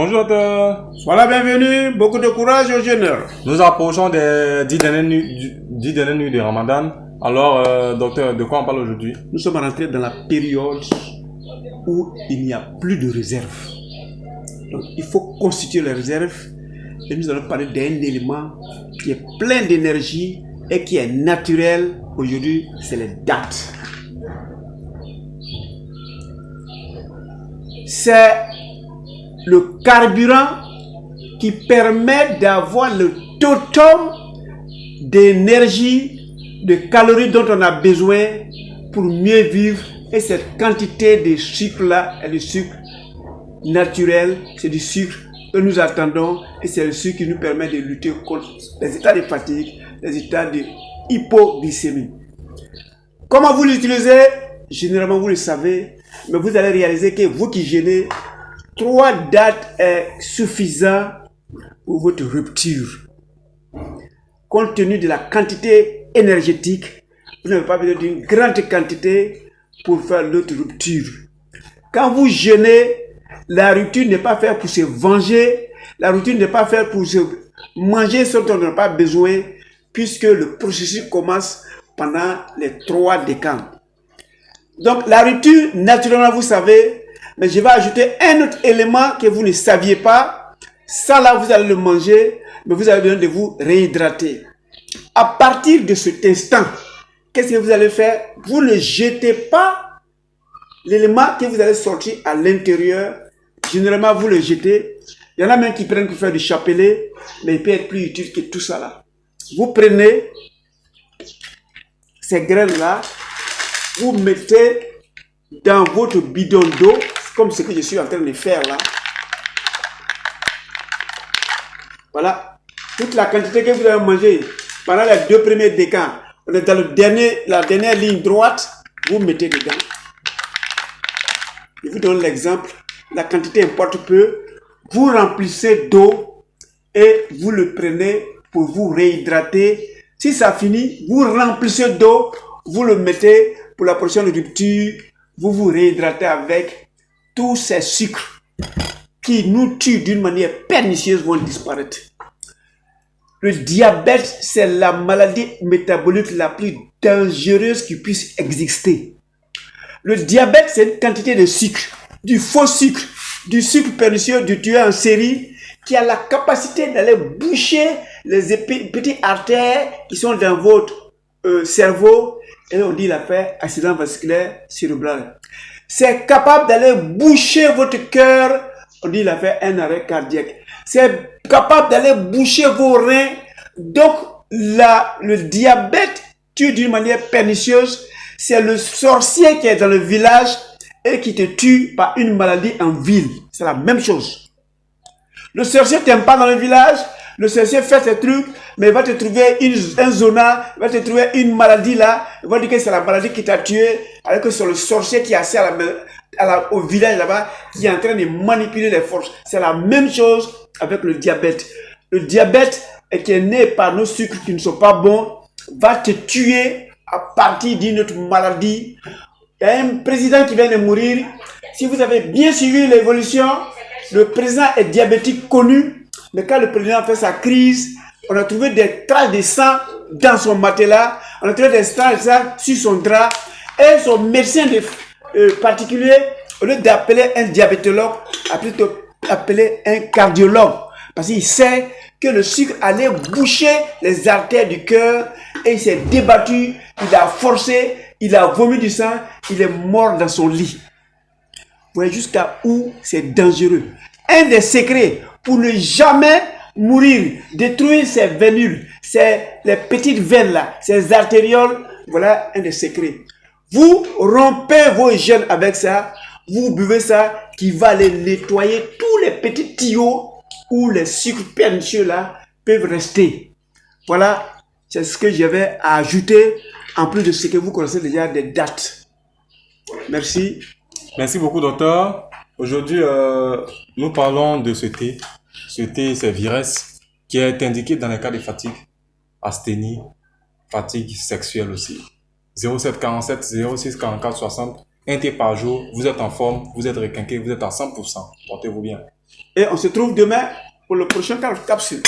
Bonjour docteur. Sois la bienvenue, beaucoup de courage aux jeunes. Nous approchons des 10 dernières nuits de Ramadan. Alors, docteur, de quoi on parle aujourd'hui? Nous sommes rentrés dans la période où il n'y a plus de réserve. Donc, il faut constituer les réserves. Et nous allons parler d'un élément qui est plein d'énergie et qui est naturel. Aujourd'hui, c'est les dates. C'est le carburant qui permet d'avoir le totum d'énergie, de calories dont on a besoin pour mieux vivre. Et cette quantité de sucre-là est du sucre naturel, c'est du sucre que nous attendons et c'est le sucre qui nous permet de lutter contre les états de fatigue, les états de hypoglycémie. Comment vous l'utilisez? Généralement, vous le savez, mais vous allez réaliser que vous qui jeûnez, 3 dates est suffisant pour votre rupture. Compte tenu de la quantité énergétique, vous n'avez pas besoin d'une grande quantité pour faire l'autre rupture. Quand vous jeûnez, la rupture n'est pas faite pour se venger, la rupture n'est pas faite pour se manger ce dont on n'a pas besoin, puisque le processus commence pendant les 3 décans. Donc la rupture, naturellement, vous savez, mais je vais ajouter un autre élément que vous ne saviez pas. Ça là, vous allez le manger, mais vous avez besoin de vous réhydrater. À partir de cet instant, qu'est-ce que vous allez faire? Vous ne jetez pas l'élément que vous allez sortir à l'intérieur. Généralement, vous le jetez. Il y en a même qui prennent pour faire du chapelet, mais il peut être plus utile que tout ça là. Vous prenez ces graines-là, vous mettez dans votre bidon d'eau, comme ce que je suis en train de faire là. Voilà. Toute la quantité que vous avez mangé pendant les 2 premiers décans, on est dans la dernière ligne droite, vous mettez dedans. Je vous donne l'exemple. La quantité importe peu. Vous remplissez d'eau et vous le prenez pour vous réhydrater. Si ça finit, vous remplissez d'eau, vous le mettez pour la prochaine rupture, vous vous réhydratez avec tous ces sucres qui nous tuent d'une manière pernicieuse vont disparaître. Le diabète, c'est la maladie métabolique la plus dangereuse qui puisse exister. Le diabète, c'est une quantité de sucre, du faux sucre, du sucre pernicieux, du tueur en série, qui a la capacité d'aller boucher les petites artères qui sont dans votre cerveau. Et on dit l'affaire accident vasculaire cérébral. C'est capable d'aller boucher votre cœur. On dit l'affaire un arrêt cardiaque. C'est capable d'aller boucher vos reins. Donc, le diabète tue d'une manière pernicieuse. C'est le sorcier qui est dans le village et qui te tue par une maladie en ville. C'est la même chose. Le sorcier t'aime pas dans le village. Le sorcier fait ses trucs, mais il va te trouver un zona, il va te trouver une maladie là, il va dire que c'est la maladie qui t'a tué, alors que c'est le sorcier qui est assis au village là-bas, qui est en train de manipuler les forces. C'est la même chose avec le diabète. Le diabète, qui est né par nos sucres qui ne sont pas bons, va te tuer à partir d'une autre maladie. Il y a un président qui vient de mourir. Si vous avez bien suivi l'évolution, le président est diabétique connu. Mais quand le président a fait sa crise, on a trouvé des traces de sang dans son matelas, on a trouvé des traces de sang sur son drap, et son médecin particulier, au lieu d'appeler un diabétologue, a plutôt appelé un cardiologue, parce qu'il sait que le sucre allait boucher les artères du cœur, et il s'est débattu, il a forcé, il a vomi du sang, il est mort dans son lit. Vous voyez jusqu'à où c'est dangereux. Un des secrets pour ne jamais mourir, détruire ces vénules, les petites veines là, ces artérioles, voilà un des secrets. Vous rompez vos gènes avec ça, vous buvez ça, qui va aller nettoyer tous les petits tuyaux où les sucres pernicieux là peuvent rester. Voilà, c'est ce que j'avais à ajouter, en plus de ce que vous connaissez déjà des dates. Merci. Merci beaucoup, docteur. Aujourd'hui, nous parlons de ce thé. Ce thé, c'est Viresse, qui est indiqué dans les cas de fatigue, asthénie, fatigue sexuelle aussi. 07 47 06 44 60 un thé par jour, vous êtes en forme, vous êtes requinqué, vous êtes à 100%. Portez-vous bien. Et on se trouve demain pour le prochain capsule.